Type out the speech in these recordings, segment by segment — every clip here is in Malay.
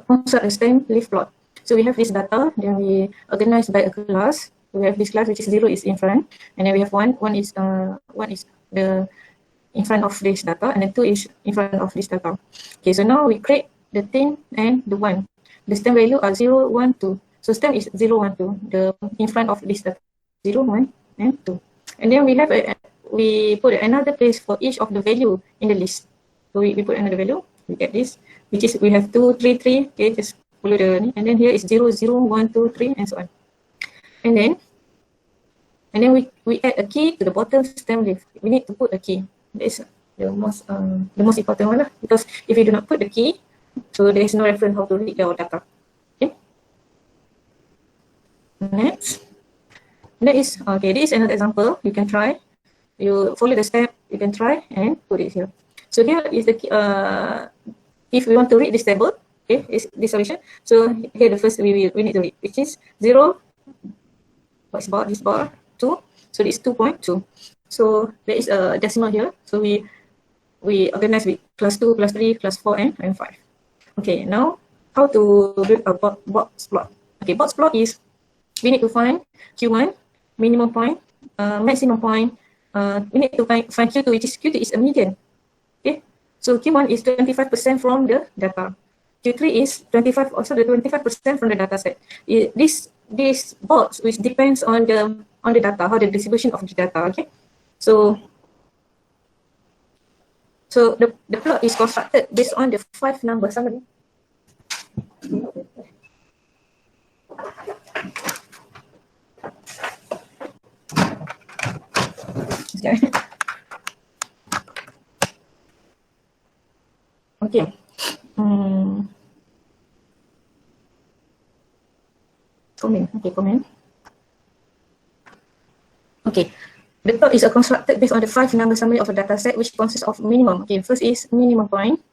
construct a stem leaf plot. So we have this data, then we organize by a class. We have this class which is 0 is in front, and then we have one is the in front of this data, and then 2 is in front of this data. Okay, so now we create the 10 and the 1. The stem value are 0, 1, 2. So stem is 0, 1, 2. The in front of this data 0, 1, and 2. And then we have we put another place for each of the value in the list. So we put another value. We get this, which is we have 2, 3, 3. Okay, just follow the, and then here is 0, 0, 1, 2, 3, and so on. And then we add a key to the bottom stem leaf. We need to put a key. That is the most important one, because if you do not put the key, so there is no reference how to read your data. Okay. Next, that is okay. This is another example. You can try. You follow the step. You can try and put it here. So here is the if we want to read this table, okay, is this solution. So here the first we need to read, which is 0. What's bar? This bar 2. So this is 2.2. So there is a decimal here. So we organize with class 2, class 3, class 4, and 5. Okay, now how to build a box plot. Okay, box plot is we need to find Q1, minimum point, maximum point. We need to find Q2, which is Q2 is a median. Okay, so Q1 is 25% from the data. Q3 is 25, also the 25% from the data set. This box which depends on the data, how the distribution of the data. Okay, so the plot is constructed based on the 5 number summary. Okay. Comment. Okay, comment. Okay. The plot is constructed based on the 5 number summary of a data set which consists of minimum. Okay, first is minimum point.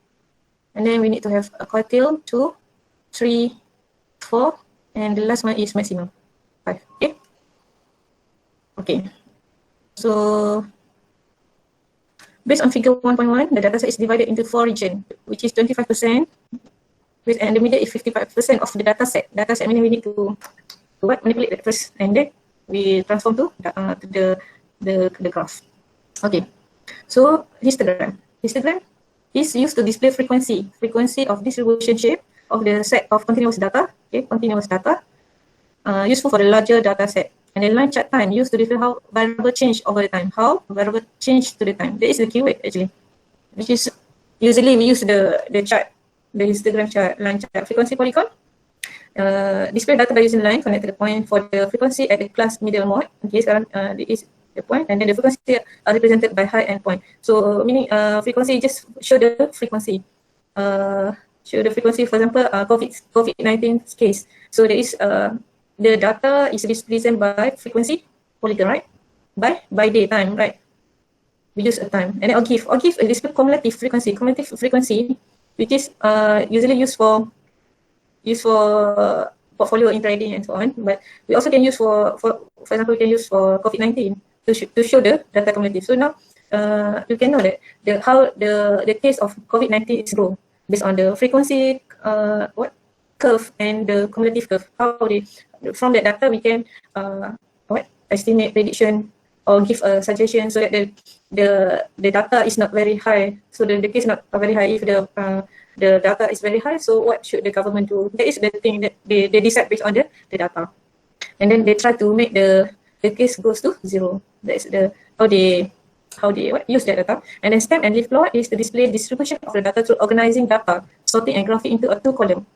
And then we need to have a quartile, 2, 3, 4, and the last one is maximum, 5. Okay. Okay. So based on figure 1.1, the dataset is divided into 4 regions, which is 25%, and the median is 55% of the dataset. Dataset meaning we need to manipulate that first, and then we transform to the graph. Okay. So histogram. Histogram is used to display frequency of distribution shape of the set of continuous data. Okay, continuous data, useful for the larger data set. And then line chart time used to display how variable change over the time. How variable change to the time. That is the keyword actually. Which is usually we use the chart, the histogram chart, line chart, frequency polygon. Display data by using line connect to the point for the frequency at the class middle mode. Okay, sekarang this is the point, and then the frequency are represented by height and point. So meaning frequency just show the frequency. Show the frequency, for example, COVID-19 case. So there is the data is represented by frequency polygon, right? By day time, right? We use a time, and then or give a display cumulative frequency. Cumulative frequency, which is usually used for portfolio in trading and so on. But we also can use for example, we can use for COVID-19 to show the data cumulative. So now you can know that how the case of COVID-19 is grow based on the frequency curve and the cumulative curve. How from that data we can estimate prediction or give a suggestion so that the data is not very high. So the case not very high. If the data is very high, so what should the government do? That is the thing that they decide based on the data, and then they try to make the case goes to 0. That's the how they use that data. And then stem and leaf plot is to display distribution of the data through organizing data, sorting and graphing into a 2 column.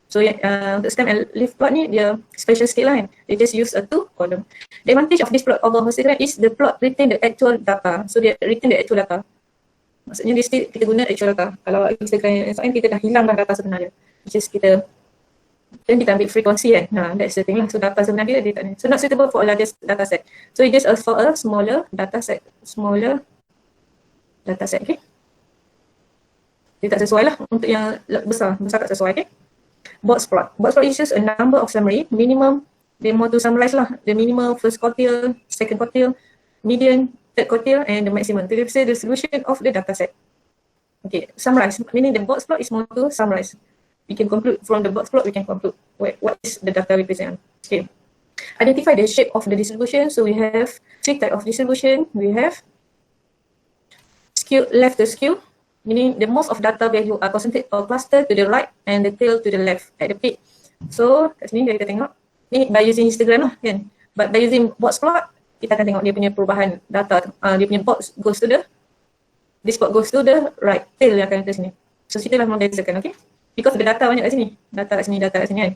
So the stem and leaf plot ni dia special sikit lah kan. They just use a 2 column. The advantage of this plot over histogram is the plot retain the actual data. So they retain the actual data. Maksudnya kita guna actual data. Kalau Instagram soalnya kita dah hilang dah data sebenarnya. Which is kita ambil frekuensi kan. That's the thing lah. So data sebenarnya dia tak ada. So not suitable for a larger data set. So it just for a smaller data set. Okay. Dia tak sesuai lah untuk yang besar tak sesuai. Okay. Box plot is just a number of summary. Minimum, they want to summarize lah. The minimal, first quartile, second quartile, median, third quartile, and the maximum to say the solution of the data set. Okay, summarize, meaning the box plot is more to summarize. we can conclude from the box plot, we can conclude what is the data represent. Okay. Identify the shape of the distribution. So we have three types of distribution. We have skew, left to skew, meaning the most of data value are concentrated or clustered to the right and the tail to the left at the peak. So kat sini kita tengok ni by using histogram lah kan. But by using box plot, kita akan tengok dia punya perubahan data. Dia punya box goes to the, this box goes to the right, tail yang akan ke sini. So kita lah membezakan, okay? Because the data banyak kat sini. Data kat sini, data kat sini kan.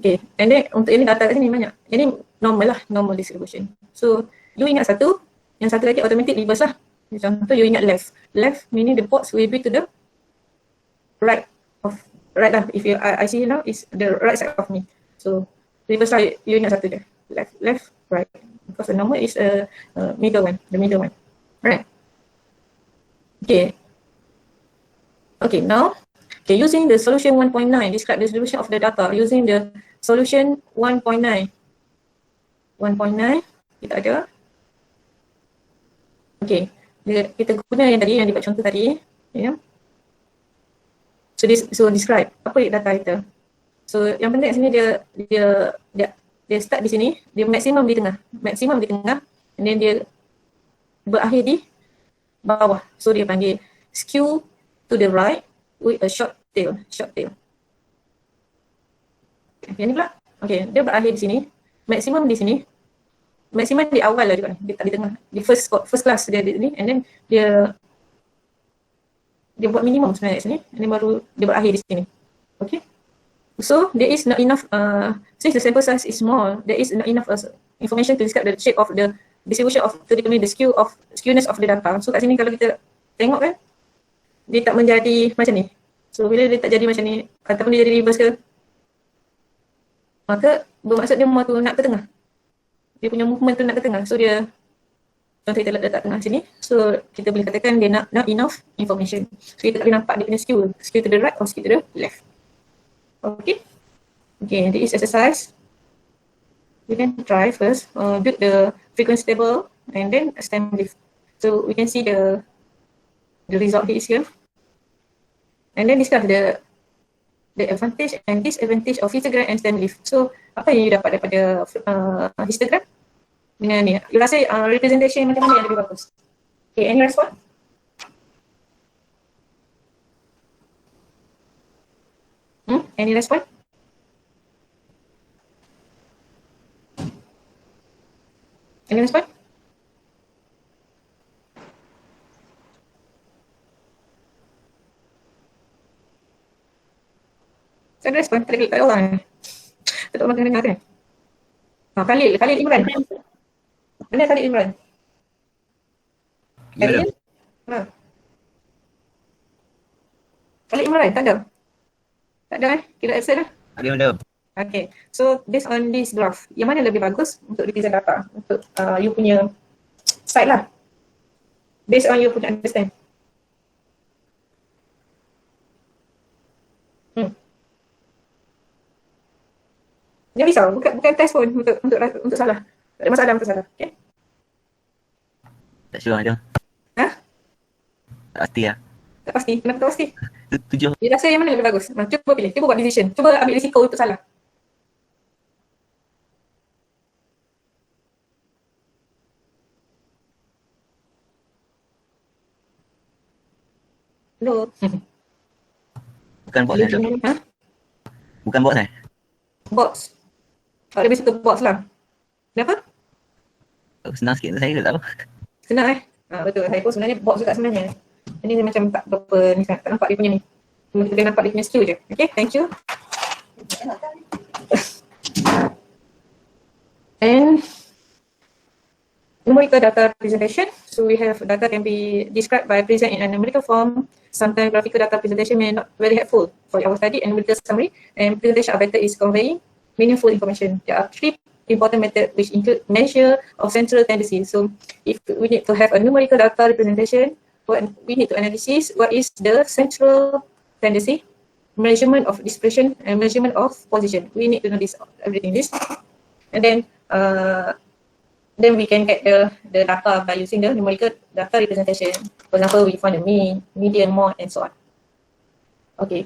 Okay, and then untuk ini data kat sini banyak. Jadi normal lah, normal distribution. So you ingat satu, yang satu lagi automatic reverse lah. Contoh you ingat left. Left meaning the box will be to the right of, right lah. If you, I see now is the right side of me. So reverse lah, you ingat satu je. Left, left, right. Because the normal is middle one, the middle one. Right. Okay. Okay, now, okay, using the solution 1.9, describe the distribution of the data using the solution 1.9. 1.9, kita ada. Okay, kita guna yang tadi, yang dibuat contoh tadi. Yeah. So describe, apa data kita? So yang penting sini dia start di sini, dia maksimum di tengah, and then dia berakhir di bawah. So dia panggil skew to the right with a short tail. Okay, ni pula. Okay, dia berakhir di sini, maksimum di sini, maksimum di awal lah juga, dia tak di tengah, di first class dia di sini, and then dia buat minimum sebenarnya di sini, and then baru dia berakhir di sini. Okay. So there is not enough, since the sample size is small, there is not enough information to describe the shape of the distribution of, to determine the skewness of the data. So kat sini kalau kita tengok kan, dia tak menjadi macam ni. So bila dia tak jadi macam ni, ataupun dia jadi reverse ke, maka bermaksud dia mau tu nak ke tengah. Dia punya movement tu nak ke tengah. So dia, contoh kita letak tengah sini, so kita boleh katakan dia not enough information. So kita tak boleh nampak dia punya skew to the right or skew to the left. Okay. Okay, this exercise, we can try first, build the frequency table and then a stem leaf. So we can see the result here. And then discuss the advantage and disadvantage of histogram and stem leaf. So apa yang you dapat daripada histogram dengan ni? You rasa representation macam mana yang lebih bagus? Okay, any response? Any response? Any response? Saya ada respon, tak ada orang. Tak ada orang dengar kan? Khalil Imran. Mana Khalil Imran? Khalil? Khalil Imran, tak ada? Tak ada Kita absen lah? Ada. Okay, so based on this graph, yang mana lebih bagus untuk represent data? Untuk you punya side lah. Based on you punya understand. Jangan risau, bukan test pun untuk salah. Tak ada masalah untuk salah, okay? Tak sure macam. Ha? Tak pasti lah. Tak pasti, kenapa tak pasti? 7. Dia rasa yang mana lebih bagus? Cuba pilih, cuba buat decision. Cuba ambil risiko untuk salah. Hello? Bukan box tu. Ha? Bukan box Box. Tak lebih suka box lah. Kenapa? Senang sikit untuk saya ke tak tahu. Senang betul. Saya pun sebenarnya box juga sebenarnya. Ini dia macam tak berapa ni sangat, tak nampak dia punya ni. Cuma kita nampak dia punya skew je. Okay, thank you. And numerical data presentation. So we have data can be described by present in a numerical form. Sometimes graphical data presentation may not very helpful for our study and numerical summary. And presentation are better is conveying meaningful information. There are three important methods which include measure of central tendency. So if we need to have a numerical data representation, we need to analyze what is the central tendency, measurement of dispersion, and measurement of position. We need to know this, everything this, and then we can get the data by using the numerical data representation. For example, we find the mean, median, mode, and so on. Okay.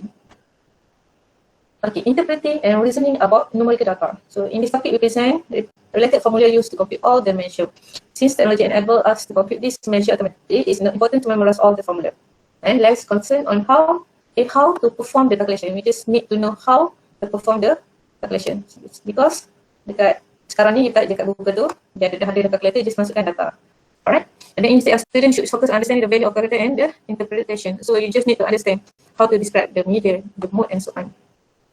Okay, interpreting and reasoning about numerical data. So in this topic, we present the related formula used to compute all the measure. Since technology enables us to compute this measure automatically, it's not important to memorize all the formula. And let's concern on how to perform the calculation. We just need to know how to perform the calculation. Because dekat sekarang ni kita dekat Google tu, dia ada calculator, just masukkan data. Alright? And then instead of students should focus on understanding the value of calculator and the interpretation. So you just need to understand how to describe the median, the mode and so on.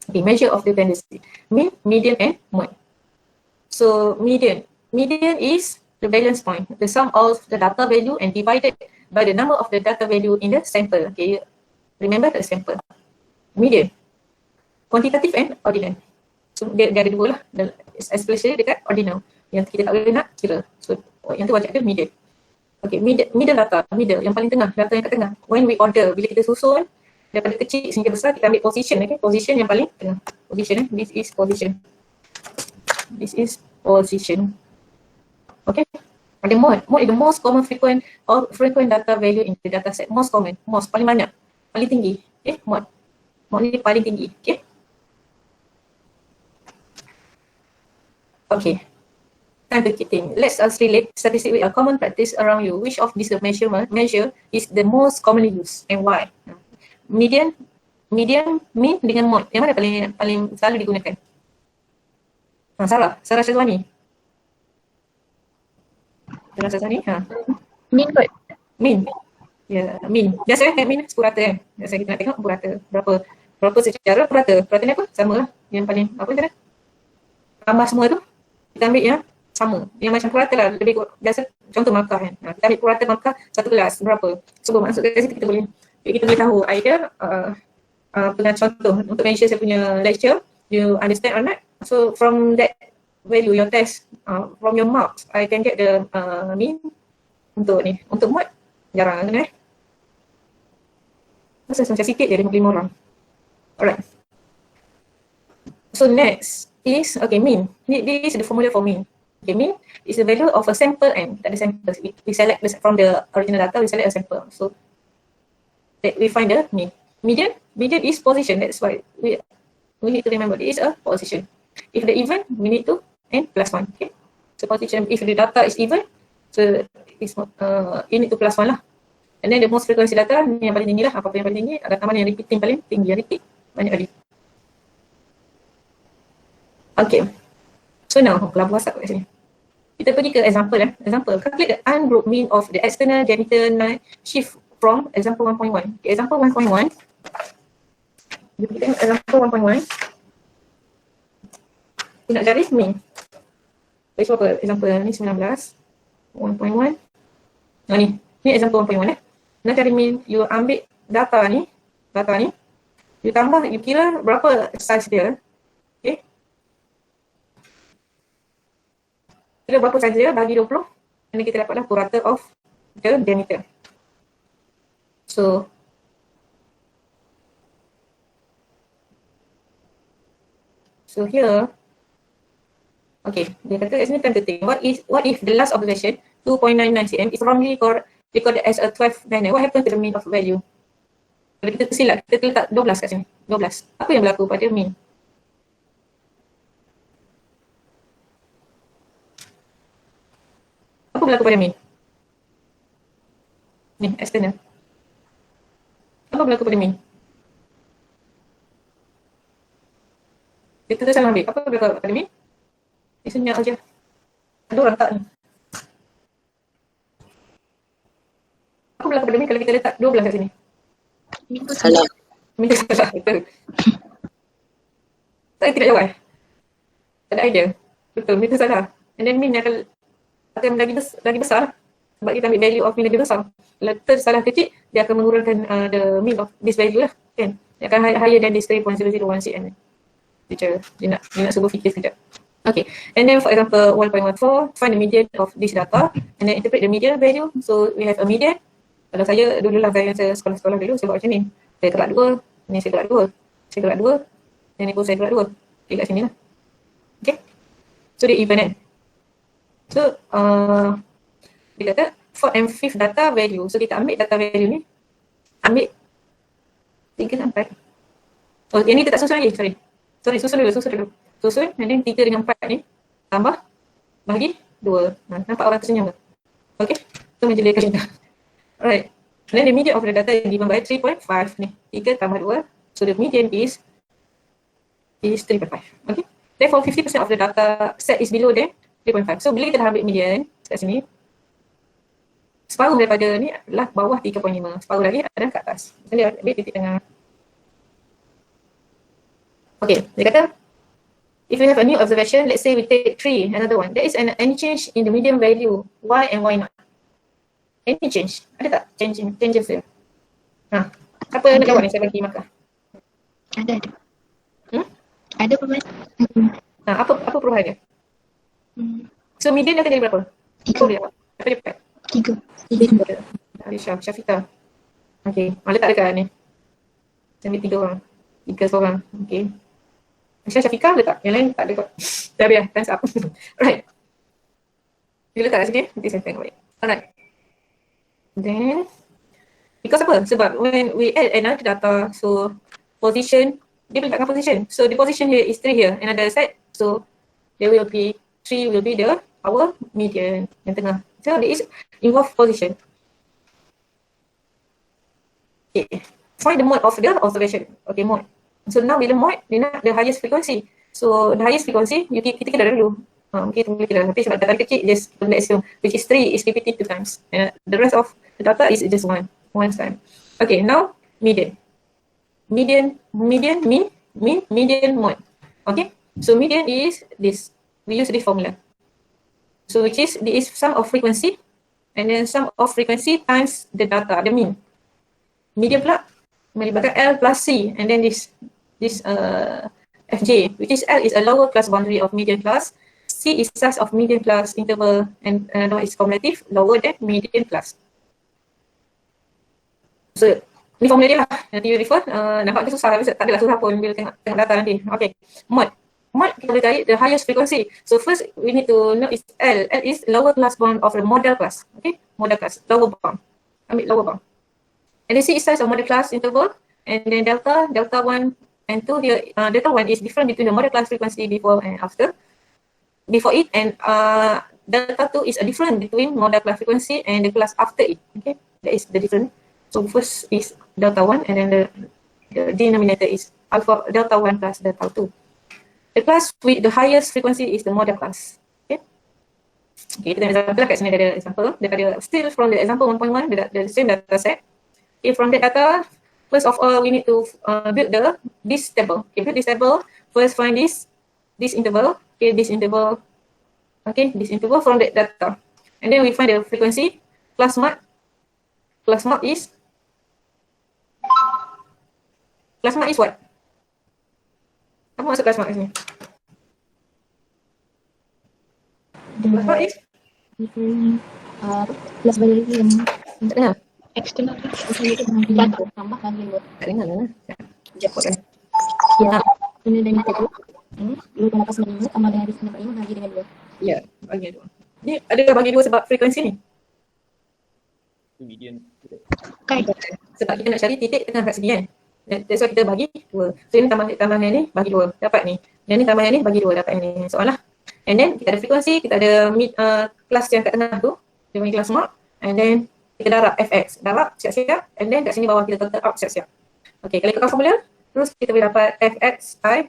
Okay, measure of the tendency. Mean, median and mode. So median is the valence point, the sum of the data value and divided by the number of the data value in the sample. Okay, remember the sample. Median, quantitative and ordinal. So dia ada dua lah, especially dekat ordinal yang kita tak boleh nak kira. So yang tu wajib ada median. Okay, middle data, middle yang paling tengah, data yang kat tengah. When we order, bila kita susun daripada kecil sehingga besar, kita ambil position, okay? Position yang paling tengah. Position, this is position. This is position. Okay. Ada mode. Mode is the most common frequent data value in the data set. Most common, paling banyak, paling tinggi. Okay, mode. Mode ni paling tinggi. Okay. Okay. Time to keeping. Let's us relate statistic with a common practice around you. Which of these measure is the most commonly used and why? Median, mean dengan mode. Yang mana paling selalu digunakan? Sarah Syazwani. Sarah Syazwani, Mean kot. Mean. Ya, mean. Biasa mean purata kan? Biasa kita nak tengok purata. Berapa secara purata. Purata ni apa? Sama lah. Yang paling, apa kata? Tambah semua tu, kita ambil yang sama. Yang macam purata lah. Lebih biasa, contoh markah kan. Kita ambil purata markah satu kelas, berapa. So, masuk ke situ kita boleh tahu either punya contoh untuk mention saya punya lecture, you understand or not. So from that value, your test, from your marks, I can get the mean untuk ni. Untuk mode, jarang kan Masa macam sikit je 55 orang. Alright. So next is, okay, mean. This is the formula for mean. Okay, mean is the value of a sample and tak ada samples. We select from the original data, we select a sample. So that we find the mean. Median is position. That's why we need to remember it is a position. If the even, we need to n plus 1. Okay. So position, if the data is even, so it's you need to plus 1 lah. And then the most frequency data yang paling tinggi lah. Apa yang paling tinggi, data mana yang repeating paling tinggi, yang repeat banyak kali. Okay. So now, pelabu asap kat sini. Kita pergi ke example Example, calculate the ungroup mean of the external genital night shift from example 1.1. Okay, example 1.1. Kita tengok example 1.1. Kita nak cari mean. So apa? Example ni 19. 1.1. Nah ni example 1.1 Nak cari mean, you ambil data ni. You tambah, you kira berapa size dia. Okay. Kira berapa size dia, bagi 20. Dan kita dapatlah purata of the diameter. So here, okay, dia kata it's time to think. What if the last observation 2.99 cm is wrongly recorded as a 12 manner? What happened to the mean of value? Kalau kita tersilap, kita letak 12 kat sini. 12. Apa yang berlaku pada mean? Apa berlaku pada mean? Ni, external. Apa berlaku pada mean? Kita tu salah ambil. Apa berlaku pada mean? Ni senyap saja. Ada orang tak ni? Apa berlaku pada mean kalau kita letak 12 kat sini? Mean tu salah. Mean tu salah, betul. Saya tidak jawab. Tak ada idea. Betul, mean tu salah. And then mean akan lagi besar. Sebab kita ambil value of mean lagi besar. Kalau tersalah kecil, dia akan mengurangkan the mean of this value lah, kan? Dia akan higher than this 3.0016 cm. Dia nak suruh fikir sekejap. Okay, and then for example 1.14, find the median of this data and then interpret the median value. So we have a median. Kalau saya dululah gaya saya sekolah-sekolah dulu, saya buat macam ni. Saya gerak 2, ni saya gerak 2. Saya gerak 2, dan ni pun saya gerak 2. Okay, kat sini lah. Okay, so dia even kan. So dia kata 4th and 5th data value. So kita ambil data value ni, ambil 3 sampai. Oh, yang ni kita tak susun lagi, sorry. Susun dulu. Susun, and then 3 dengan 4 ni, tambah, bagi 2. Nampak orang tersenyum ke? Okay, tu menjadi kita. Alright. And then the median of the data is given by 3.5 ni. 3 tambah 2. So the median is 3.5. Okay. Therefore, 50% of the data set is below than 3.5. So bila kita dah ambil median kat sini, separuh daripada ni adalah bawah 3.5. Separuh lagi ada kat atas. Jadi ambil titik tengah. Okay, dia kata, if we have a new observation, let's say we take 3, another one. There is any change in the median value. Why and why not? Any change? Ada tak changes dia? Apa nak jawab ni? Saya bagi markah. Ada. Ada perubahan. Apa perubahan dia? So median dia akan jadi berapa? 3. Apa dia dapat? 3. Alisha, Syafita. Okay, letak dekat ni. Sambil 3 orang. 3 seorang. Okay. Alisha, Syafika letak. Yang lain tak ada kot. Dah biar, time's up. Right. Dia letak kat sini, nanti saya tengok balik. Alright. Then, because apa? Sebab when we add another data, so position, dia letakkan position. So the position here is 3 here, another set. So there will be 3 will be our median yang tengah. So there is involve position. Okay. Find the mode of the observation. Okay, mode. So now bila mode, dia nak the highest frequency. So the highest frequency, kita kira dulu. Kita kira, tapi sebab data kecil, just let's assume, which is 3 is repeated 2 times. And the rest of the data is just one time. Okay, now median. Median, mean, median, mode. Okay, so median is this. We use this formula. So which is, this is sum of frequency, and then sum of frequency times the data, the mean. Median pula melibatkan L plus C, and then this Fj, which is L is a lower class boundary of median class, C is size of median class interval, and another one is cumulative, lower than median class. So ni formula dia lah, nanti you refer, nampak dia susah, tak adalah susah pun bila tengok data nanti. Okay, mode kita boleh cari the highest frequency. So first we need to know is L. L is lower class bound of the model class. Okay, model class, lower bound. Ambil lower bound. And then C is size of model class interval, and then delta 1 and 2 here, delta 1 is different between the model class frequency before and after. Before it, and delta 2 is a different between model class frequency and the class after it. Okay, that is the difference. So first is delta 1, and then the denominator is alpha delta 1 plus delta 2. The class with the highest frequency is the model class. Okay, kita ambil example kat sini ada example daripada still from the example 1.1, the same data set. Okay, from that data, first of all we need to build this table. Okay, build this table. First find this interval. Okay, this interval. Okay, this interval from that data, and then we find the frequency. Class mark is what? Apa maksud class mark ni? Class mark is Plus value yang tak dengar. external data tambah lagi load. Tak dengar lah. Sekejap kot kan. Ya, ini dengan table. Dua tambah pas dengan tambah dengan additional dapat 5 bagi dengan 2. Ya, bagi 2. Ni ada bagi 2 sebab frekuensi ni. Median. Kan? Sebab kita nak cari titik tengah kat sini kan. That's why kita bagi 2. So ini tambah yang ni bagi 2, dapat ni. Yang ni tambah yang ni bagi 2, dapat yang ni. Soalan lah. And then kita ada frekuensi, kita ada kelas yang kat tengah tu, dia panggil kelas mark. And then kita darab fx, darab siap-siap. And then kat sini bawah kita total out siap-siap. Okay, kalau ikutkan formula, terus kita boleh dapat fx i.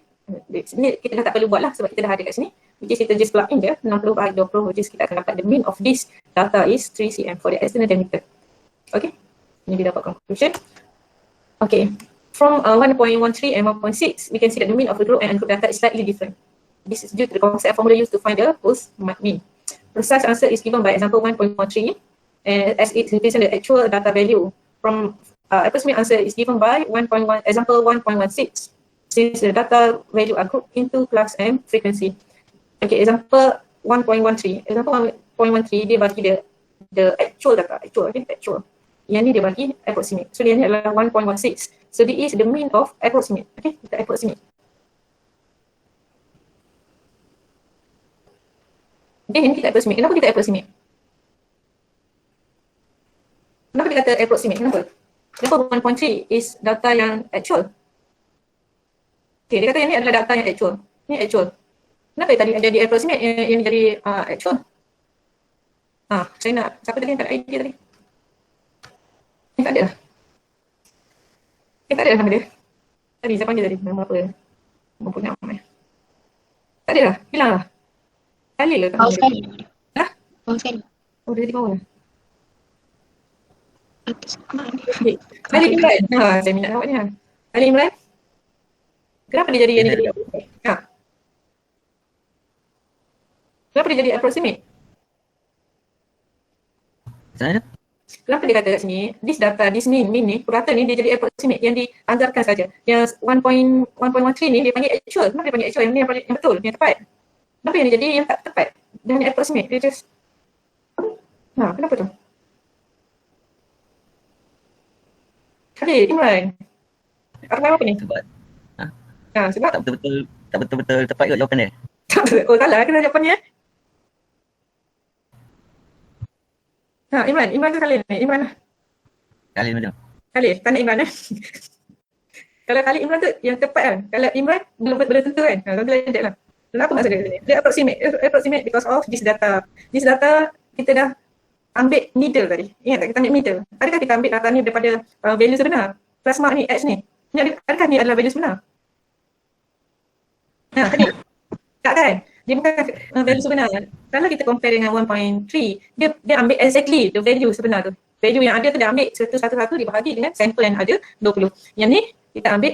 Ni kita dah tak perlu buat lah sebab kita dah ada kat sini. Which is kita just plug in je, 60 by 20, which is kita akan dapat the mean of this data is 3 cm for the external diameter. Okay, ini dia dapat conclusion. Okay, from 1.13 and 1.6, we can see that the mean of the group and ungroup data is slightly different. This is due to the concept formula used to find the post mean. Precise answer is given by example 1.13, and as it represents the actual data value. From approximate answer is given by example 1.16, since the data value are grouped into class and frequency. Okay, example 1.13. Example 1.13 dia bagi the actual data, actual. Yang ni dia bagi approximate. So yang ni adalah 1.16. So this is the mean of approximate. Okay, kita approximate. Okay, ini kita approximate. Kenapa kita approximate? Kenapa kita kata approximate? Kenapa? Kenapa 1.3 is data yang actual? Okay, dia kata yang ni adalah data yang actual. Ni actual. Kenapa tadi ada di approximate yang ni jadi actual? Saya nak, siapa tadi yang tak ada idea tadi? Tak ada lah. Tak ada lah nama dia. Tadi saya panggil tadi, nama apa? Nama pun nama. Tak ada lah, hilang lah. Khalil lah. Bawah sekali. Hah? Bawah sekali. Oh, dia di bawah lah. Atas. Mana? Okay. Khalil Imran. Saya minat awak ni lah. Khalil Imran. Kenapa dia jadi yang ni jadi approximate? Kenapa dia jadi approximate? Macam mana? Kenapa dia kata kat sini, this data, this mean ni, purata ni dia jadi approximate, yang dianggarkan saja. Yang 1.13 ni dia panggil actual. Kenapa dia panggil actual? Yang ni yang betul, yang tepat. Kenapa yang dia jadi yang tak tepat? Dia hanya approximate, dia just... kenapa tu? Khalil, Imran. Apa ni? Sebab Sebab? tak betul-betul tepat kot jawapan dia. Oh, salah kena jawapannya. Imran ke Khalil ni? Imran lah. Khalil mana? Khalil, tanya Imran Kalau Khalil Imran tu yang tepat kan. Kalau Imran belum tentu kan. Kau belajar lah. Kenapa maksud dia? Dia approximate because of this data. This data kita dah ambil middle tadi. Ingat tak kita ambil middle? Adakah kita ambil data ni daripada value sebenar? Plus mark ni, X ni. Adakah ni adalah value sebenar? Tadi. Tak kan? Dia bukan value sebenar. Kalau kita compare dengan 1.3, dia ambil exactly the value sebenar tu. Value yang ada tu dia ambil satu-satu dibahagi dengan sampel yang ada 20. Yang ni kita ambil,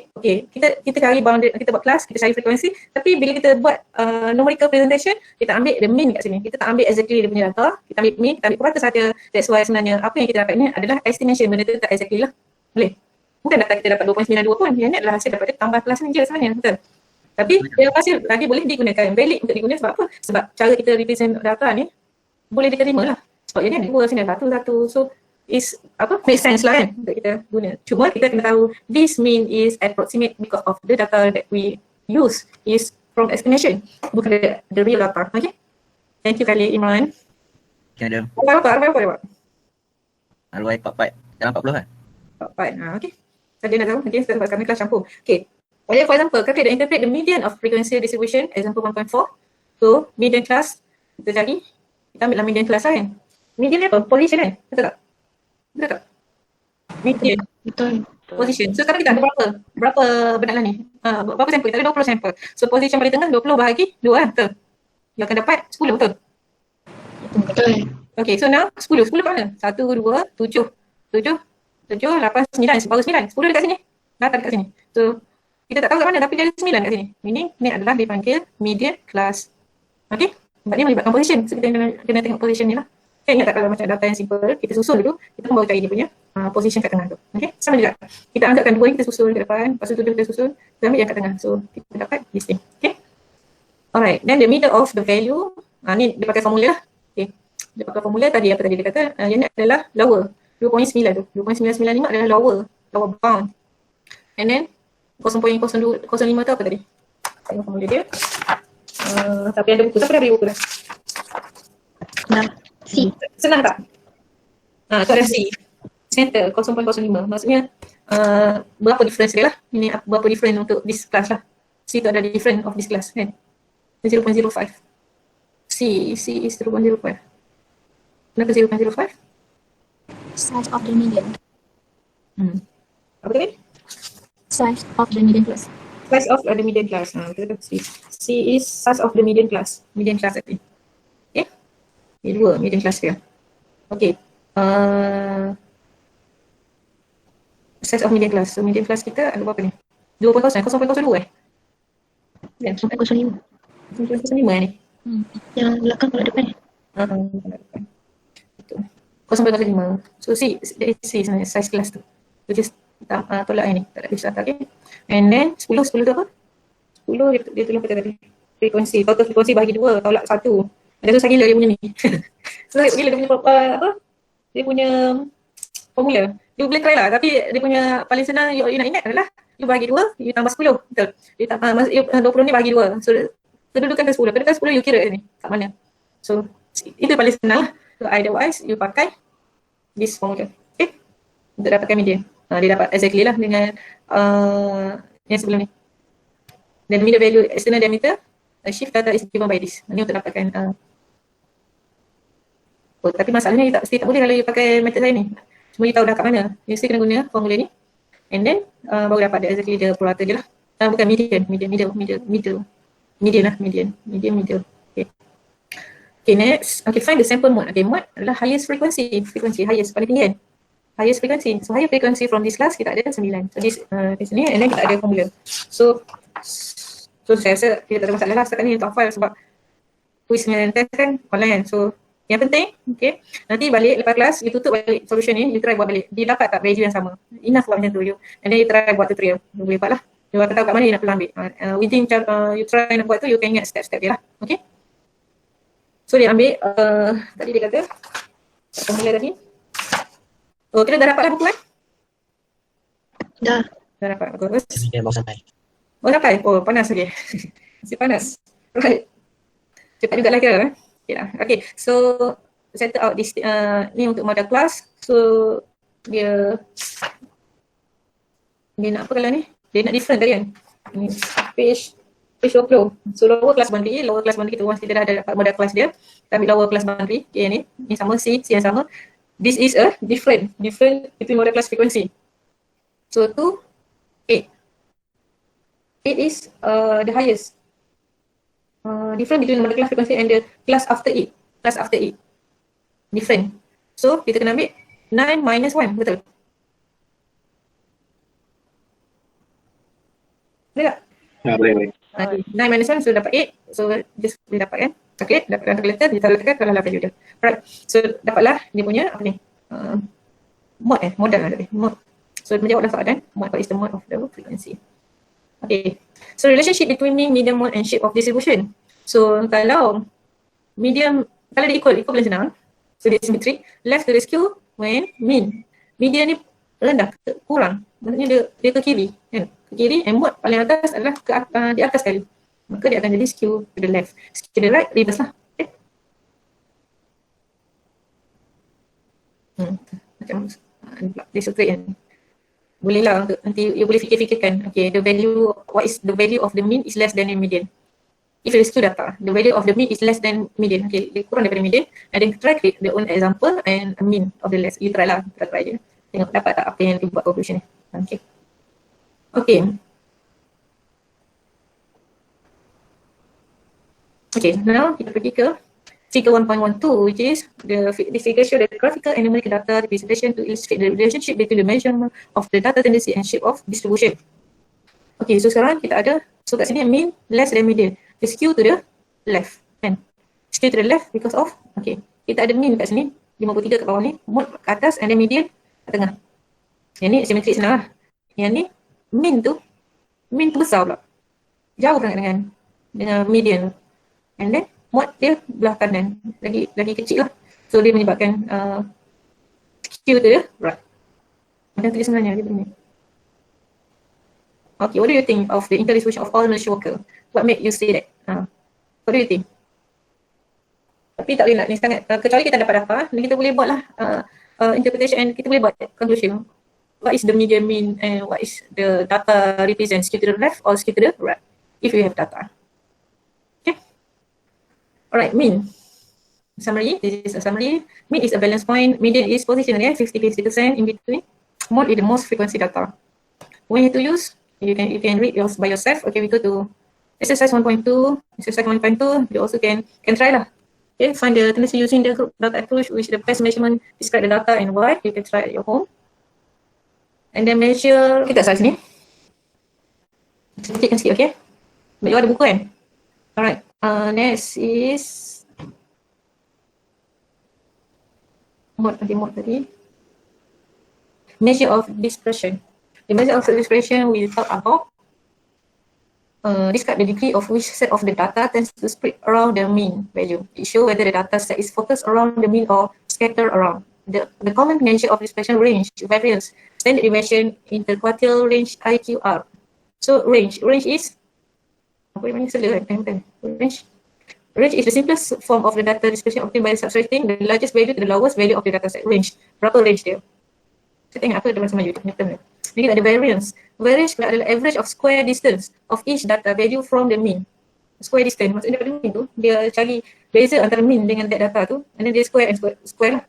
kita cari boundary, kita buat kelas, kita cari frekuensi, tapi bila kita buat numerical presentation, kita ambil the mean kat sini. Kita tak ambil exactly dia punya data, kita ambil mean, kita ambil purata saja. That's why sebenarnya apa yang kita dapat ni adalah estimation, benda tu tak exactly lah. Boleh? Bukan data kita dapat 2.92 pun, yang ni adalah hasil daripada tambah kelas ni je sebenarnya, betul? Tapi yang hasil tadi boleh digunakan, valid untuk digunakan sebab apa? Sebab cara kita represent data ni boleh diterima lah. Sebab dia ni dua sini satu. So is make sense lah kan untuk kita guna. Cuma kita kena tahu this mean is approximate because of the data that we use is from estimation, bukan the real data. Okay? Thank you Khalil Imran. Okay, ada. Apa? RY 44 dalam 40 kan? 44. Okay. Saya nak tahu nanti sebab kami kelas campur. Okay. For example, calculate and interpret the median of frequency distribution, example 1.4. So, median class, kita cari, kita ambil median class lah kan. Median ni apa? Position kan? Betul tak? Median. Betul. Position. So, sekarang kita ada berapa benaklah ni? Berapa sampel? Kita ada 20 sampel. So, position paling tengah 20 bahagi 2 lah, betul? Yang akan dapat 10, betul? Betul. Okay, so now 10 kat mana? 1, 2, 7, 8, 9, baru 9. 10 dekat sini. Data dekat sini. So, kita tak tahu kat mana tapi dia ada 9 kat sini. Meaning ni adalah dipanggil median class. Okay? Sebab dia melibatkan position. So kita kena tengok position ni lah. Okay, ingat tak kalau macam data yang simple, kita susul dulu, kita baru cari dia punya position kat tengah tu. Okay? Sama juga. Kita anggapkan 2 kita susul ke depan, lepas tu 7 kita susul, kita ambil yang kat tengah. So kita dapat listing. Okay? Alright. Then the middle of the value, ni dia pakai formula lah. Okay. Dia pakai formula tadi, apa tadi dia kata, yang ni adalah lower. 2.9 tu. 2.995 adalah lower bound. And then 0.05 tu apa tadi? Tengok formula dia. Tapi ada buku. Siapa dah beli buku dah? Nah, C. Senang tak? Tu ada C. Center 0.05. Maksudnya berapa difference dia lah. Ini berapa difference untuk this class lah. C tu ada difference of this class kan. 0.05. C is 0.05. Kenapa 0.05? Size of the median. Apa tadi? Size of the median class. Size of the median class. C is size of the median class. Median class tadi. Okay. Ini dua median class dia. Okay. Size of median class. So median class kita ada berapa ni? 2.0, 0.02 kan? 0.05. 0.05 ni. Yang belakang kalau depan. Depan. Itu. 0.05. So C sebenarnya size class tu. So just tolak yang ni, tak ada bisa okay. And then 10 tu apa? 10 dia tulis apa tadi? Frekuensi, total frekuensi bagi 2, tolak 1. Ada susah gila dia punya ni. Susah gila dia punya dia punya formula. You boleh try lah, tapi dia punya paling senang you nak ingat adalah you bagi 2, you tambah 10. Betul. You tambah 20 ni bagi 2. So kedudukan ke 10. Kedudukan 10 you kira ni kat mana. So itu paling senang lah. So otherwise you pakai this formula. Okay? Untuk dapatkan median. Dia dapat exactly lah dengan yang sebelum ni. then middle value external diameter, shift data is given by this. Ini untuk dapatkan tapi masalahnya tak boleh kalau you pakai method saya ni. Cuma you tahu dah kat mana. You still kena guna formula ni. And then baru dapat exactly the purata je lah. Bukan median. Okay, next. Okay, find the sample mode. Okay, mode adalah highest frequency. Highest, paling tinggi kan. Highest frequency. So higher frequency from this class kita ada 9. So this di sini and then kita ada formula. So saya rasa kita tak ada masalah lah setakat ni untuk hafal sebab quiz dengan test kan online kan. So yang penting, okay, nanti balik lepas kelas, you tutup balik solution ni, you try buat balik. Dia dapat tak value yang sama? Enough buat macam tu you. And then you try buat tutorial. You boleh buat lah. You akan tahu kat mana you nak perlu ambil. Within you try nak buat tu, you can ingat step-step dia lah. Okay. So dia ambil, tadi dia kata, formula tadi. Oh, kita dah dapat dah buku kan? Dah. Dah dapat, bagus. Dia baru sampai. Oh, sampai? Oh, panas lagi. Masih panas. Right. Cepat juga lah kira kan? Okay, so settle out this ni untuk model class. So dia nak apa kalau ni? Dia nak different tadi kan? Ni page workflow. So lower class boundary tu once kita dah ada dapat model class dia, kita ambil lower class boundary. Okay, ni sama C yang sama. This is a different between model class frequency. So 8 is the highest. Different between model class frequency and the class after it. Different. So kita kena ambil 9 minus 1, betul? Boleh tak? Ya, boleh. 9 minus 1, so dapat 8. So just boleh dapat kan? Okay, dapat dalam calculator, kita letakkan kalau lah value dia. Right, so dapatlah dia punya apa ni? Modal lah tadi. Mode. So menjawab dah soalan, mode is the mode of the frequency. Okay, so relationship between mean, median, mode and shape of distribution. So kalau medium, kalau dia equal paling senang. So dia symmetry, left to rescue when mean. Median ni rendah, kurang. Maksudnya dia ke kiri, kan? Ke kiri, and mode paling atas adalah di atas sekali. Maka dia akan jadi skew to the left. Skew to the right, reverse lah. Okay. Macam dia straight kan. Boleh lah untuk nanti you boleh fikir-fikirkan. Okay, what is the value of the mean is less than the median. If you rescue data, the value of the mean is less than median. Okay, dia kurang daripada median. And then try create the own example and a mean of the less. You try lah, try je. Tengok dapat tak apa yang dibuat conclusion ni. Okay. Okay. Okay, now kita pergi ke figure 1.12, which is this figure show the graphical and numerical data representation to illustrate the relationship between the measurement of the data tendency and shape of distribution. Okay, so sekarang kita ada, so kat sini mean less than median. The skew to the left, kan? Skew to the left because of, okay, kita ada mean kat sini, 53 kat bawah ni, mode kat atas and then median kat tengah. Yang ni symmetry senang lah. Yang ni, mean tu besar pula. Jauh dengan median. And then mode dia belah kanan, lagi kecil lah. So dia menyebabkan skew to the right. Macam tu sebenarnya dia punya. Okay, what do you think of the interdistribution of all Malaysia worker? What make you say that? What do you think? Tapi tak boleh nak ni sangat, kecuali kita dapat data, kita boleh buat lah interpretation and kita boleh buat conclusion. What is the median mean and what is the data represent, skew to the left or skew to the right, if you have data. Alright, mean. Summary, this is a summary. Mean is a balance point. Median is positionally 50-50% in between. Mode is the most frequency data. When you to use, you can read by yourself. Okay, we go to exercise 1.2. Exercise 1.2, you also can try lah. Okay, find the tendency using the group data approach, which the best measurement, describe the data and why. You can try at your home. And then measure, kita start sini. Sedikitkan sikit, okay? But you ada buku kan? Alright. Next is mode tadi. Measure of dispersion. The measure of dispersion we talk about describe the degree of which set of the data tends to spread around the mean value. It shows whether the data set is focused around the mean or scattered around. The common measure of dispersion range variance. Standard deviation interquartile range IQR. So range is apa namanya sela kan? Range is the simplest form of the data dispersion obtained by subtracting the largest value to the lowest value of the data set. Range. Berapa range dia? Saya tengok apa dalam sama YouTube. Ni kita ada variance. Variance adalah average of square distance of each data value from the mean. Square distance, maksudnya daripada mean tu, dia cari beza antara mean dengan that data tu, and then dia square and square lah.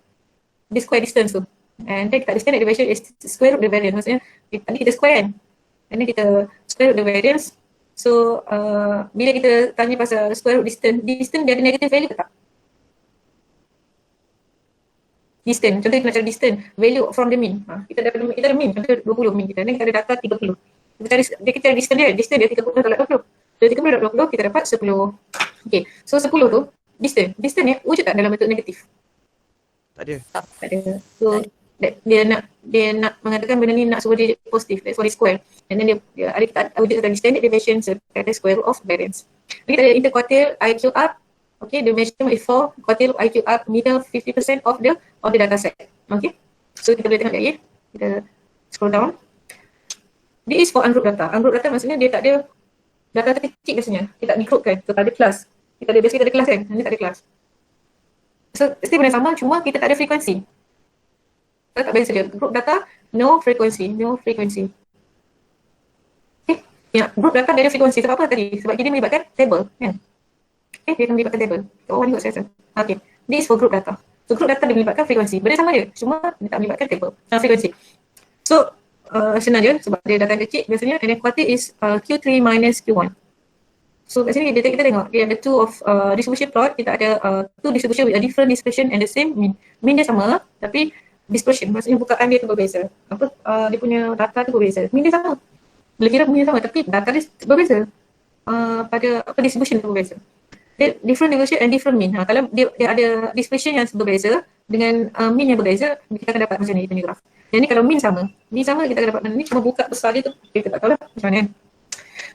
Dia square distance tu. And then kita ada standard deviation is square root the variance. Maksudnya, tadi kita square kan. And then kita square root the variance. So, bila kita tanya pasal square root distance dia ada negative value ke tak? Distance, contoh kita nak cari distance, value from the mean. Kita ada mean, contoh 20 mean kita. Dan kita ada data 30. Kita cari distance dia 30 tolak 20. Dari 30 tolak 20, kita dapat 10. Okay, so 10 tu, distance ni wujud tak dalam bentuk negatif? Tak ada. Tak ada. So, dia nak mengatakan benda ni nak suruh dia positif, that's why dia square. And then dia ada wujud tadi standard deviation, so ada square root of variance. Jadi kita ada interquartile IQ up. Okay, the measurement is for quartile IQ up middle 50% of the data set. Okay, so kita boleh tengok lagi. Kita scroll down. This is for ungrouped data. Ungrouped data maksudnya dia tak ada data terkecil biasanya. Kita tak di-groupkan. So tak ada kelas. Biasanya kita ada kelas kan? Ini tak ada kelas. So still benda sama, cuma kita tak ada frekuensi. Kita tak beza dia. Group data, no frequency. Okay, ya, group data dia ada frekuensi. Sebab apa tadi? Sebab dia melibatkan table kan? Okay, dia akan melibatkan table. Oh, ni kot saya rasa. Okay, this is for group data. So group data dia melibatkan frekuensi. Benda sama dia, cuma dia tak melibatkan table. Frekuensi. So, senang je sebab dia data yang kecil biasanya, and then quartile is Q3 minus Q1. So kat sini kita tengok dia ada two of distribution plot, kita ada two distribution with a different dispersion and the same mean. Mean dia sama tapi dispersion maksudnya bukaan dia tu berbeza. Dia punya data tu berbeza. Mean dia sama. Boleh kira mean dia sama tapi data dia berbeza. Pada distribution tu berbeza. Dia different distribution and different mean. Kalau dia ada dispersion yang berbeza dengan mean yang berbeza, kita akan dapat macam ni punya graf. Yang ni kalau mean sama kita akan dapat ni, cuma buka besar dia tu kita tak tahu lah macam mana kan.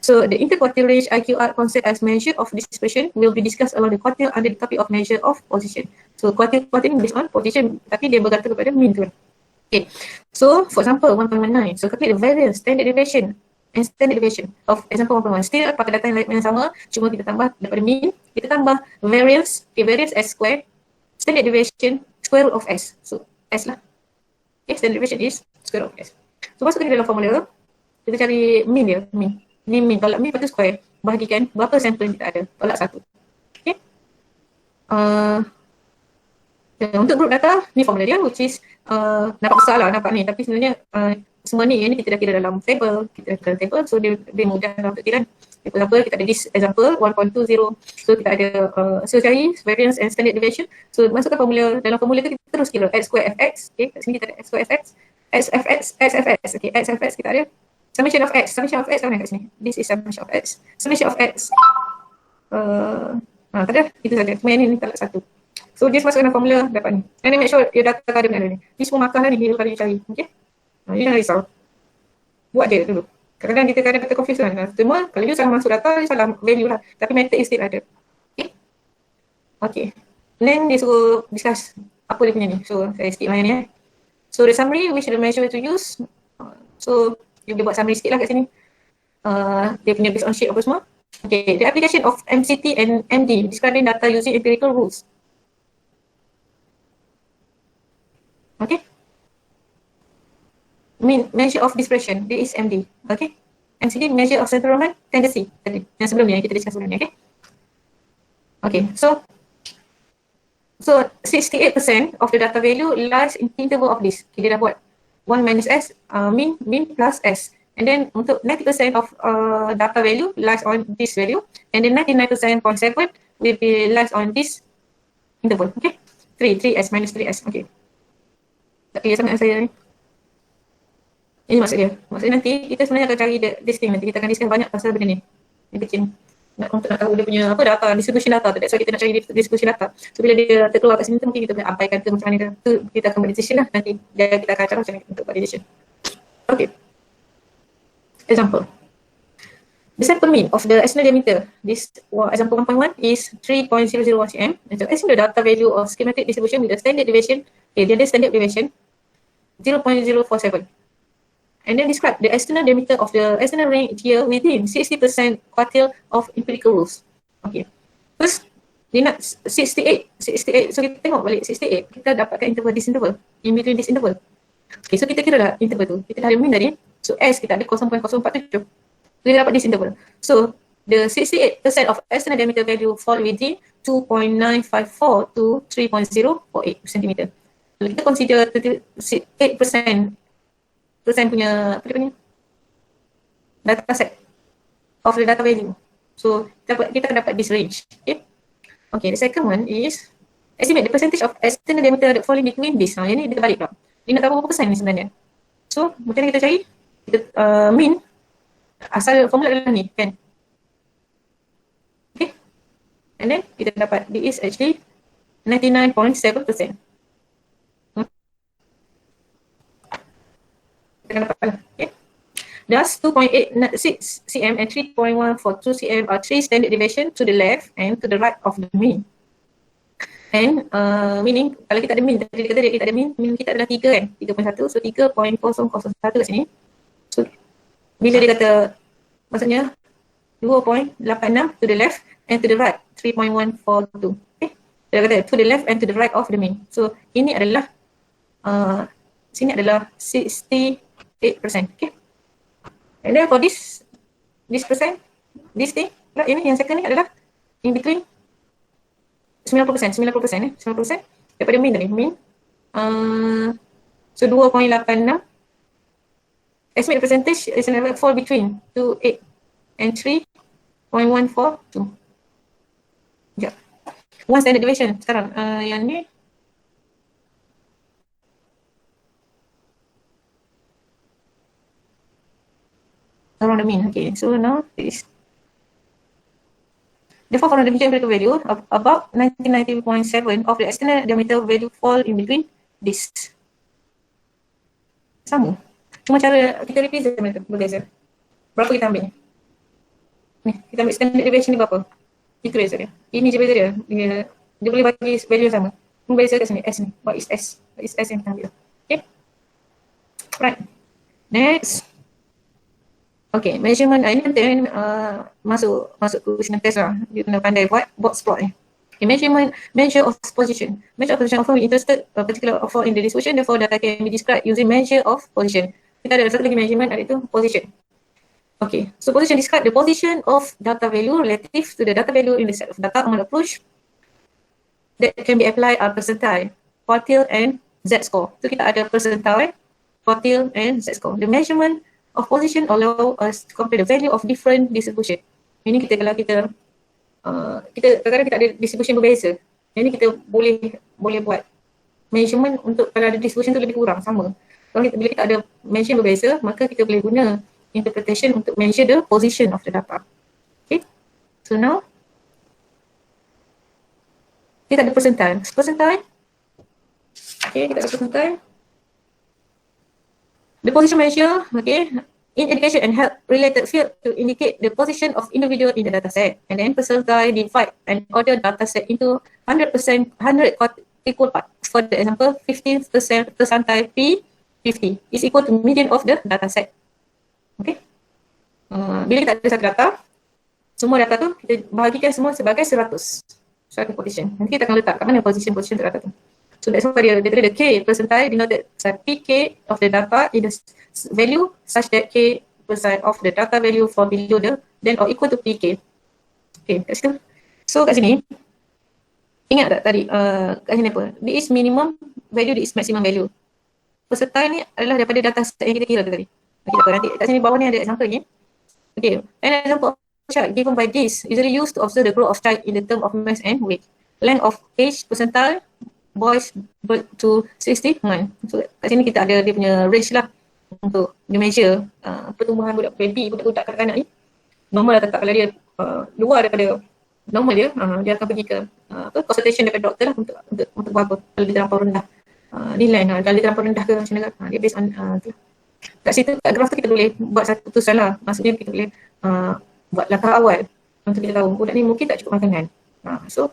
So the interquartile range IQR concept as measure of dispersion will be discussed along the quartile under the topic of measure of position. So quartile based on position tapi dia bergantung kepada mean tu. Okay. So for example 1.19. So calculate the variance, standard deviation and standard deviation of example 1.1. Still pakai data yang sama, cuma kita tambah daripada mean, kita tambah variance, okay, variance S square, standard deviation square root of S. So S lah. Okay, standard deviation is square root of S. So masukkan dalam formula, kita cari mean dia, mean. Ni mean, tolak mean lepas tu square, bahagikan berapa sampel kita ada, tolak 1. Okay. Untuk group data, ni formula dia which is nampak besar lah nampak ni, tapi sebenarnya semua ni kita dah kira dalam table, so dia mudah untuk kira. For example, kita ada this example 1.20, so kita ada so cari variance and standard deviation. So masukkan formula, dalam formula tu kita terus kira x square fx, okay, kat sini kita ada x square fx, xfx, okay, xfx kita ada summation of x mana kat sini? This is summation of x. Summation of x. Tak ada, itu saja. Cuma yang ni tak ada 1. So dia masukkan dalam formula dapat ni. And then make sure your data ada benar ni. Ni semua markah lah ni bila kali cari. Okay. Ni jangan risau. Buat dia dulu. Kadang-kadang kita kadang confuse kan. Cuma kalau you salah masuk data, you salah value lah. Tapi method is still ada. Okay. Then dia suruh discuss apa dia punya ni. So saya skip lah yang ni. So the summary, which the measure to use. So you boleh buat summary sikit lah kat sini. Dia punya based on sheet apa semua. Okay, the application of MCT and MD, describing data using empirical rules. Okay. Measure of dispersion, this is MD. Okay. MCT, measure of central line tendency. Yang sebelum ni, yang kita discuss sebelum ni, okay. Okay, so 68% of the data value lies in interval of this. Okay, dia dah buat 1 minus S, mean plus S. And then untuk 90% of data value lies on this value. And then 99.7 will be lies on this interval. Okay. 3S minus 3S. Okay. Tak kira sangat saya ni. Ini maksud dia. Maksudnya nanti kita sebenarnya akan cari this thing nanti. Kita akan discuss banyak pasal benda ni. Yang kecil. Untuk nak tahu dia punya apa data, distribution data tu. That's why kita nak cari distribution data. So bila dia terkeluar kat sini tu mungkin kita boleh abaikan ke macam mana tu kita akan buat decision lah nanti. Kita akan cari macam mana untuk buat decision. Okay. Example. The sample mean of the external diameter, this example 1.1 is 3.001 cm. And so assume the data value of schematic distribution with a standard deviation, okay, dia ada standard deviation 0.047. And then describe the external diameter of the external range here within 60% quartile of empirical rules. Okay. First, dia nak 68. So kita tengok balik 68. Kita dapatkan interval this interval. In between this interval. Okay, so kita kira dah interval tu. Kita dah ada mean tadi. So S kita ada 0.047. So kita dapat this interval. So the 68% of external diameter value fall within 2.954 to 3.048 cm. Kalau kita consider 38% punya apa dia punya data set of the data value. So kita akan dapat this range. Okay, the second one is estimate the percentage of external diameter that fall in between this. Yang ni dia terbalik pula. Dia nak tahu berapa persen ni sebenarnya. So macam mana kita cari? Kita mean asal formula adalah ni kan. Okay. And then kita dapat this is actually 99.7%. Kita dapat okay. Thus 2.86 cm and 3.142 cm are three standard deviation to the left and to the right of the mean. And meaning kalau kita ada mean, tadi dia kata dia kita ada mean kita adalah 3 kan, 3.1, so 3.001 kat sini. So bila dia kata maksudnya 2.86 to the left and to the right 3.142. Okay. Dia kata to the left and to the right of the mean. So ini adalah sini adalah 68%. Okay. And then for this percent, this thing, ini yang second ni adalah in between 90% daripada mean tadi, mean. So 2.86. Estimate percentage is never fall between 2.8 and 3.142. Yeah. One standard deviation sekarang. Yang ni around the mean. Okay, so now this. Therefore, for the empirical value of about 1990.7 of the external diameter value fall in between this. Sama. Cuma cara kita represent mereka berbeza. Berapa kita ambil? Ni, kita ambil standard deviation ni berapa? Itu beza dia. Ini je beza dia. Dia boleh bagi value sama. Beza kat sini, S ni. What is S? What is S yang kita ambil? Okay. Right. Next. Okay, measurement ini nanti masuk question test lah. Dia kena pandai buat box plot ni. Okay, measure of position. Measure of position of interested particular of in the distribution, therefore data can be described using measure of position. Kita ada satu lagi measurement, iaitu position. Okay, so position describe the position of data value relative to the data value in the set of data among approach that can be applied are percentile, quartile and z-score. So kita ada percentile, quartile and z-score. The measurement of position allow us to compare the value of different distribution. Ini kita kalau kita kadang-kadang kita ada distribution berbeza. Ini kita boleh buat measurement untuk kalau ada distribution tu lebih kurang sama. Bila kita ada measurement berbeza, maka kita boleh guna interpretation untuk measure the position of the data. Okay. So now kita ada percentile. Okay, kita ada percentile. The position measure, okay, in education and health related field to indicate the position of individual in the data set. And then percentile divide and order data set into 100% equal part. For the example, 15% percentile P50 is equal to median of the data set. Okay. Bila kita ada satu data, semua data tu kita bahagikan semua sebagai 100 position. Nanti kita akan letak kat mana position data tu. So that's why dia the K percentile denoted as PK of the data in the value such that K percent of the data value for below the then or equal to PK. Okay, kat situ. So kat sini, ingat tak tadi kat sini apa? This is minimum value, this is maximum value. Percentile ni adalah daripada data set yang kita kira tadi. Okay, tak apa, nanti kat sini bawah ni ada example ni. Okay, an example of chart given by this usually used to observe the growth of child in the term of mass and weight. Length of age percentile boys to 69. So kat sini kita ada dia punya range lah untuk dia measure pertumbuhan budak baby, budak-budak kanak-kanak ni. Normal lah tetap kalau dia luar daripada normal dia akan pergi ke consultation daripada doktor lah untuk buat apa kalau dia terlampau rendah nilai kalau dia terlampau rendah ke macam mana dia based on tu. Kat situ kat graph tu kita boleh buat satu keputusan lah, maksudnya kita boleh buat langkah awal untuk kita tahu budak ni mungkin tak cukup makanan. So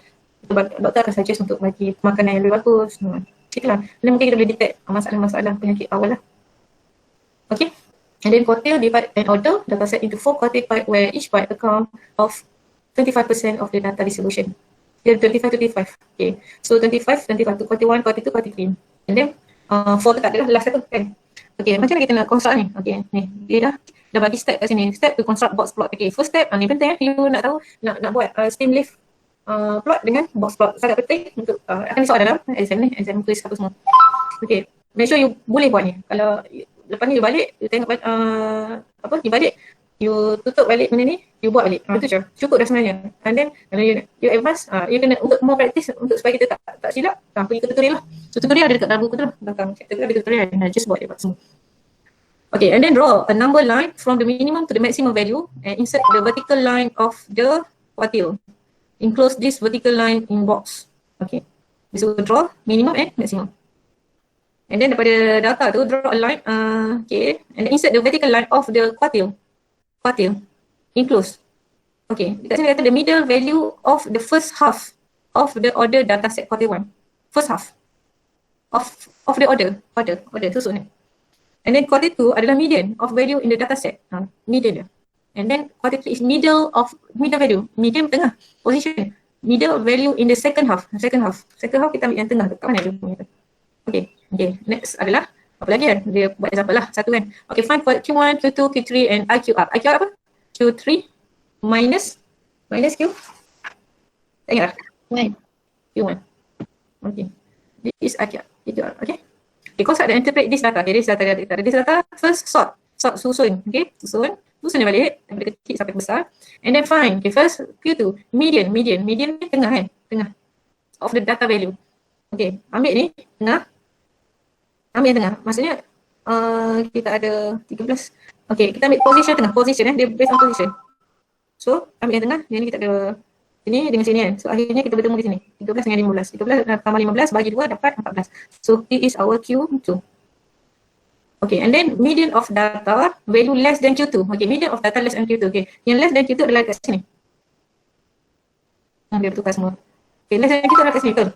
doktor akan suggest untuk bagi makanan yang lebih bagus. Itulah. Dan mungkin kita boleh detect masalah-masalah penyakit awal lah. Okay. And then quartile divide and order data set into 4 quartile part where each part account of 25% of the data distribution. Dia 25. Okay. So 25 to quartile 1, quartile 2, quartile 3. And then 4 tu tak adalah last satu kan. Okay, macam mana kita nak construct ni? Okay, ni dia dah bagi step kat sini. Step to construct box plot. Okay, first step ni penting you nak tahu nak buat stem leaf plot dengan box plot. Sangat penting untuk akan risau dalam exam ni, exam quiz apa semua. Okay, make sure you boleh buat ni. Kalau lepas ni you balik, you tengok you balik, you tutup balik benda ni, you buat balik. Itu je. Cukup dah sebenarnya. And then kalau you advance, you kena untuk more practice untuk supaya kita tak silap, pergi ke tutorial lah. So tutorial ada dekat dalam buku tu lah. Belakang chapter tu ada tutorial. Just buat semua. Okay, and then draw a number line from the minimum to the maximum value and insert the vertical line of the quartile. Enclose this vertical line in box. Okay. So draw minimum and maximum. And then daripada data tu draw a line, okay, and then insert the vertical line of the quartile. Enclose. Okay, dekat sini kata the middle value of the first half of the order dataset quartile 1. First half of the order susuk ni. And then quartile 2 adalah median of value in the dataset. Median dia. And then quartile 3 is middle value, median tengah, position. Middle value in the second half kita ambil yang tengah tu. Kat mana dia? Okay, next adalah apa lagi kan? Dia buat example lah, satu kan. Okay, find for Q1, Q2, Q3 and IQR. IQR apa? Q3 minus Q? Tak ingat lah? Q1. Okay. This is IQR. Okay. Okay, construct and interpret this data. Okay, this data first sort susun. Okay, susun dia balik daripada kecil sampai besar. And then find. Okay, first Q2 median ni tengah kan? Tengah of the data value. Okay, ambil ni tengah. Ambil yang tengah. Maksudnya kita ada 13. Okay, kita ambil position tengah. Position dia based on position. So, ambil yang tengah. Yang ni kita ada sini dengan sini kan. So, akhirnya kita bertemu di sini. 13 dengan 15. 13 tambah 15 bagi 2 dapat 14. So, it is our Q2. Okay, and then median of data value less than Q2. Okay, median of data less than Q2. Okay, yang less than Q2 adalah kat sini. Dia bertukar semua. Okay, less than Q2 adalah kat sini. Betul.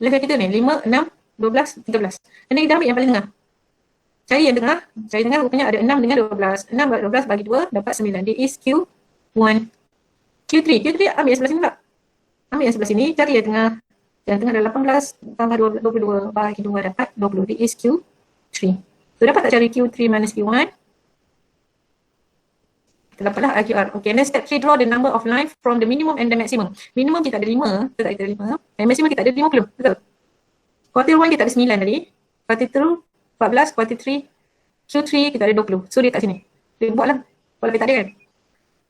Less than Q2 ni 5, 6, 12, 13. And then kita ambil yang paling tengah. Cari yang tengah. Rupanya ada 6 dengan 12. 6 bagi 12 bagi 2 dapat 9. This is Q1. Q3 ambil yang sebelah sini pula. Ambil yang sebelah sini, cari yang tengah. Yang tengah ada 18 tambah 22 bagi 2 dapat 20. This is Q3. So dapat tak cari Q3 minus Q1? Kita dapatlah IQR. Okay, then step 3, draw the number of line from the minimum and the maximum. Minimum kita ada 5, kita ada 5. And maximum kita ada 50, betul? Quartile 1 kita ada 9 tadi. Quartile 2, 14, quartile 3, Q3 kita ada 20. So dia kat sini. Dia buatlah. Kalau tak ada kan.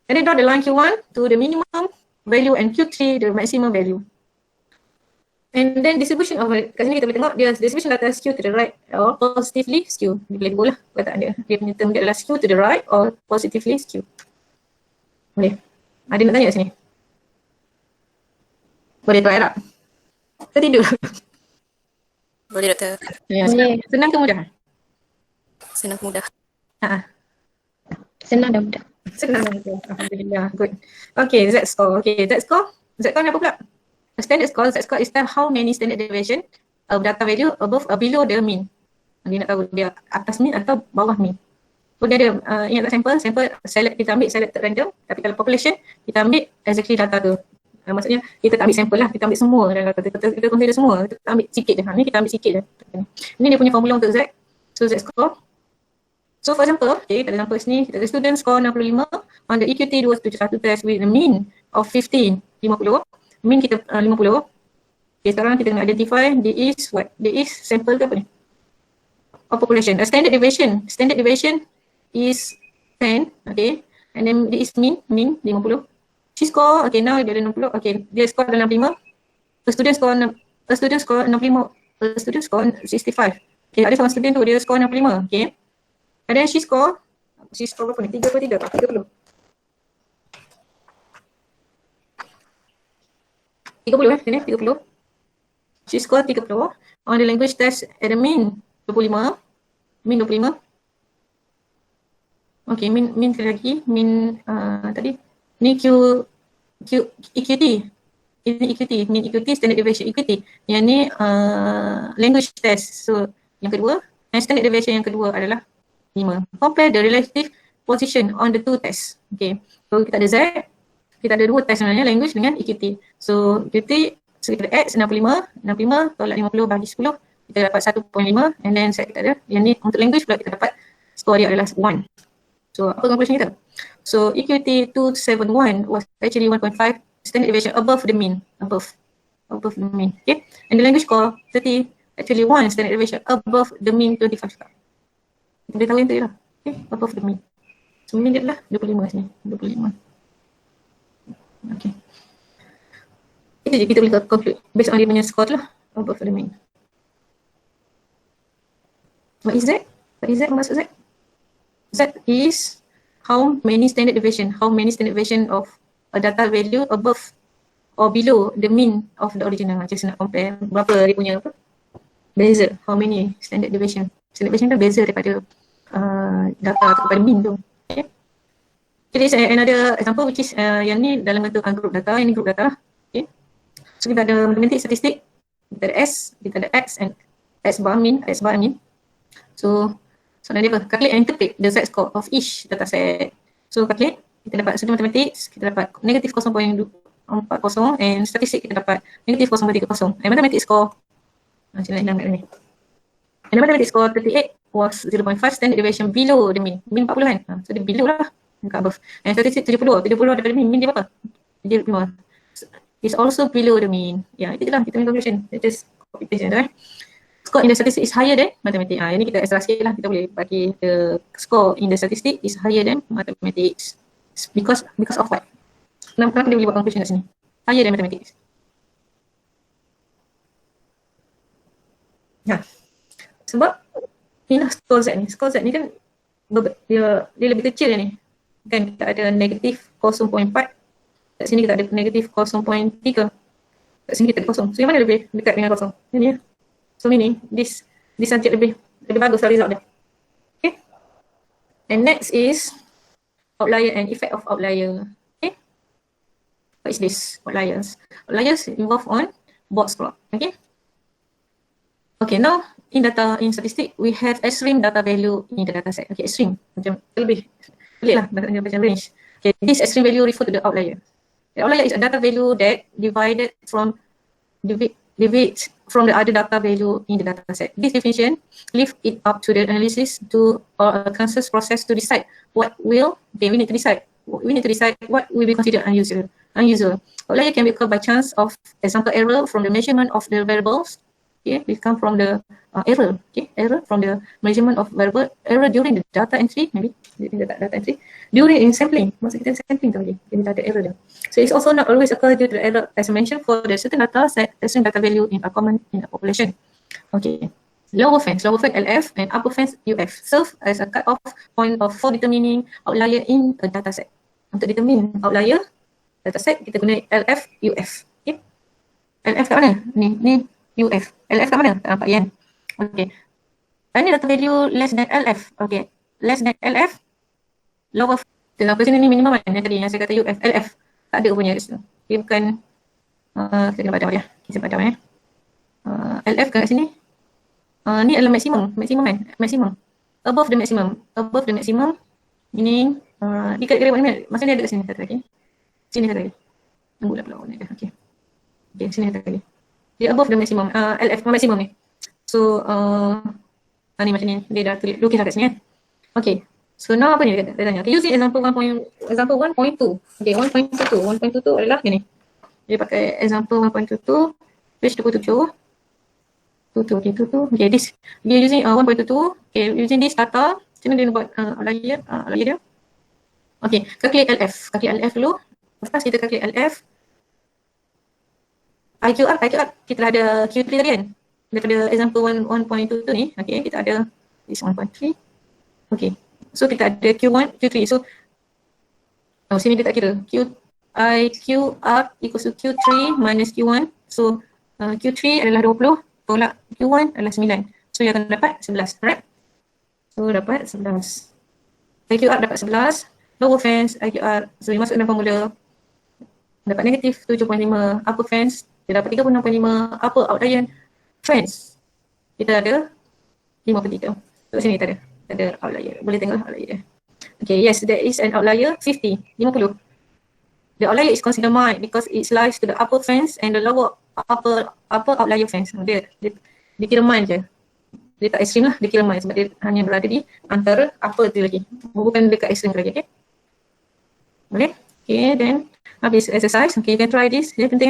And then draw the line Q1 to the minimum value and Q3 the maximum value. And then distribution of, kat sini kita boleh tengok dia distribution data skew to the right or positively skew. Dia boleh dua lah kalau tak ada. Dia punya term dia adalah skew to the right or positively skew. Boleh. Ada nak tanya kat sini? Boleh try tak? Kita tidur. Boleh doktor. Ya, Boleh. senang ke mudah? Senang mudah. Senang dan mudah. Senang. Alhamdulillah. Good. Okay, Z-score. Z-score ni apa pula? Standard score, Z-score is tell how many standard deviation of data value above or below the mean. Dia nak tahu dia atas mean atau bawah mean. So dia ada, ingat tak sampel select, kita ambil selected random. Tapi kalau population, kita ambil exactly data tu. Maksudnya kita tak ambil sampel lah, kita ambil semua dalam data tu. Kita consider semua, kita ambil sikit je. Ni kita ambil sikit je. Ini dia punya formula untuk Z. So Z-score. So for example, okay, pada example sini, kita ada student score 65 on the EQT 271 test with a mean of 50. Mean kita 50. Okay, sekarang kita kena identify dia is what? Dia is sample ke apa ni? Or population. Standard deviation is 10. Okay. And then dia is mean 50. She score, okay, now dia ada 60. Okay, dia score dalam 5. A student score 65. A student score 65. Okay, ada seorang student tu dia score 65. Okay. And then she score berapa ni? 30. Sini 30. She score 30 on the language test at the mean 25. Okay, mean sekali lagi. Mean tadi. Ni EQT. Ini EQT. Mean EQT, standard deviation EQT. Yang ni language test. So, yang kedua. And standard deviation yang kedua adalah 5. Compare the relative position on the two tests. Okay. So, kita ada Z. Kita ada dua test sebenarnya, language dengan EQT. So, EQT, so kita add 65 tolak 50 bagi 10, kita dapat 1.5 and then set kita ada. Yang ni untuk language pula kita dapat skor dia adalah 1. So apa conclusion kita? So EQT 271 was actually 1.5 standard deviation above the mean, above the mean. Okay, and the language score 30 actually 1 standard deviation above the mean 25 juga. Boleh tahu yang tu je lah. Okay, above the mean. So mean dia adalah 25 kat sini, 25. Okay. Itu je kita boleh conclude based on dia punya score tu lah, above the mean. What is that? What is that? Maksud Z? Z is how many standard deviation of a data value above or below the mean of the original. Just nak compare berapa dia punya apa? Beza. How many standard deviation? Standard deviation tu beza daripada data kepada mean tu. Okay. Jadi another example which is yang ni dalam bentuk group data, ini group data lah. Okay. So kita ada matematik statistik, kita ada S, kita ada X and S bar mean. So soalan dia apa? Calculate and interpret the Z score of each data set. So calculate, kita dapat student mathematics, kita dapat negative 0.40 and statistik kita dapat negative 0.30. And mathematics score, macam mana nak ni? And mathematics score 38 was 0.5 standard deviation below the mean. Mean 40 kan? So dia below lah, dekat above. And statistik 70 daripada mean dia berapa? 75. It's also below the mean. Ya, itu je lah kita punya conclusion. Just copy paste je score in the statistic is higher than mathematics. Ini kita extra sikit lah, kita boleh bagi the score in the statistic is higher than mathematics. Because of what? Kenapa dia boleh buat conclusion kat sini? Higher than mathematics. Ya. Sebab inilah score Z ni. Score Z ni kan dia lebih kecil ni. Kan kita ada negatif 0.4. Kat sini kita ada negatif 0.3. Kat sini kita ada kosong. So yang mana lebih dekat dengan kosong? Ini ya. So meaning this nanti lebih bagus lah result dia. Okay. And next is outlier and effect of outlier. Okay. What is this? Outliers. Outliers involve on box plot. Okay. Okay, now in statistic we have extreme data value in the data set. Okay, extreme. Macam lebih pelik lah macam range. Okay, this extreme value refer to the outlier. The outlier is a data value that deviates from the other data value in the data set. This definition leaves it up to the analysis or a consensus process to decide what will, we need to decide what will be considered unusual. Outlier can be occurred by chance of example error from the measurement of the variables. Okay, we come from the error. Okay, error from the measurement of variable, error during the data entry, maybe during the data entry, during sampling. Maksud kita sampling tu lagi, kita ada error dia. So it's also not always occur due to the error, as I mentioned, for the certain data set, certain data value in a common in a population. Okay, lower fence LF and upper fence UF serve as a cut-off point for determining outlier in a data set. Untuk determine outlier data set, kita guna LF, UF. Okay, LF kat mana? Ni UF. LF kat mana? Tak nampak kan? Okay. Ini data value less than LF. Okay. Less than LF. Lower. Tengok sini ni minimum kan? Yang tadi yang saya kata UF. LF. Tak ada punya. Dia bukan. Kita kena padam dia. Kita padam LF kat sini. Ni adalah maksimum. Maksimum kan? Maksimum. Above the maximum. Ini. Dia kira mana? Masa dia ada kat sini satu lagi. Sini satu lagi. Tunggu lah pula. Okay. Okay. Sini satu lagi. Dia above the maximum, LF maximum ni. So, ni macam ni, dia dah lukis kat sini kan. Okay, so now apa ni dia tanya. Okay, using example 1.2. Okay, 1.22 adalah ni. Dia pakai example 1.22, page 27. Okay, this, dia using 1.22, okay, using this data, macam mana dia buat outlier dia. Okay, calculate LF dulu. Lepas kita calculate LF, IQR kita ada Q3 tadi kan, daripada example 1.22 ni. Okay, kita ada this 1.3. Okay, so kita ada Q1, Q3. So sini dia tak kira. IQR equals to Q3 minus Q1. So Q3 adalah 20, tolak Q1 adalah 9. So dia akan dapat 11, right? So dapat 11. IQR dapat 11. Lower fence IQR, so dia masuk dalam formula, dapat negatif 7.5. Upper fence dia dapat 36.5. Upper outlier fence kita ada 5.3. So sini tak ada outlier. Boleh tengok outlier dia. Okay, yes, there is an outlier 50. The outlier is considered mild because it lies to the upper fence and the lower upper outlier fence. Dia Dikira main je. Dia tak ekstrim lah, dikira main sebab dia hanya berada di antara upper tu lagi. Bukan dekat ekstrim lagi, okay? Okay, then habis exercise. Okay, you can try this. Yang penting